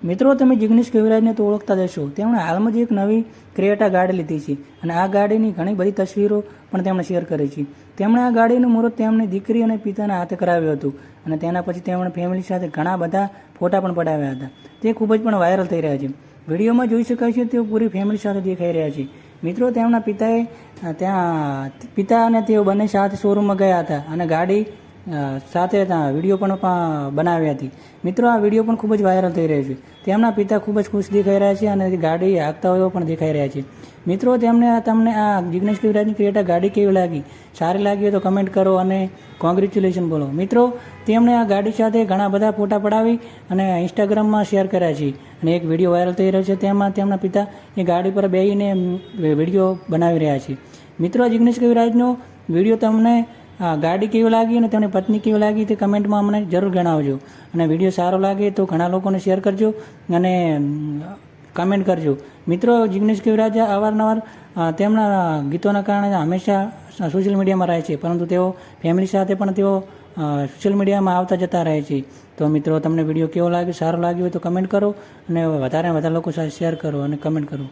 મિત્રો, તમે જિગ્નેશ કવિરાજને તો ઓળખતા જ હશો. તેમણે હાલમાં જ એક નવી ક્રેટા ગાડી લીધી છે અને આ ગાડીની ઘણી બધી તસવીરો પણ તેમણે શેર કરી છે. તેમણે આ ગાડીનું મુહૂર્ત તેમની દીકરી અને પિતાના હાથે કરાવ્યું હતું અને તેના પછી તેમણે ફેમિલી સાથે ઘણા બધા ફોટા પણ પડાવ્યા હતા. તે ખૂબ જ પણ વાયરલ થઈ રહ્યા છે. વિડીયોમાં જોઈ શકાય છે તેઓ પૂરી ફેમિલી સાથે દેખાઈ રહ્યા છે. મિત્રો, તેમના પિતા અને તેઓ બંને સાથે શોરૂમમાં ગયા હતા અને ગાડી સાથે વિડીયો પણ બનાવી હતી. મિત્રો, આ વિડીયો પણ ખૂબ જ વાયરલ થઈ રહ્યો છે. તેમના પિતા ખૂબ જ ખુશ દેખાઈ રહ્યા છે અને ગાડી હાંકતા હોય પણ દેખાઈ રહ્યા છે. મિત્રો, તમને આ જિગ્નેશ કવિરાજની ક્રેટા ગાડી કેવી લાગી? સારી લાગી હોય તો કમેન્ટ કરો અને કોંગ્રેચ્યુલેશન બોલો. મિત્રો, તેમણે આ ગાડી સાથે ઘણા બધા ફોટા પડાવી અને ઇન્સ્ટાગ્રામમાં શેર કર્યા છે અને એક વિડીયો વાયરલ થઈ રહ્યો છે. તેમાં તેમના પિતા એ ગાડી પર બેસીને વિડીયો બનાવી રહ્યા છે. મિત્રો, જિગ્નેશ કવિરાજનો વિડીયો તમને ગાડી કેવી લાગી અને તેમની પત્ની કેવી લાગી તે કમેન્ટમાં અમને જરૂર જણાવજો. અને વિડીયો સારો લાગે તો ઘણા લોકોને શેર કરજો અને કમેન્ટ કરજો. મિત્રો, જિગ્નેશ કવિરાજ અવારનવાર તેમના ગીતોના કારણે હંમેશા સોશિયલ મીડિયામાં રહે છે, પરંતુ તેઓ ફેમિલી સાથે પણ તેઓ સોશિયલ મીડિયામાં આવતા જતા રહે છે. તો મિત્રો, તમને વિડીયો કેવો લાગ્યો, સારો લાગ્યો હોય તો કમેન્ટ કરો અને વધારે લોકો સાથે શેર કરો અને કમેન્ટ કરો.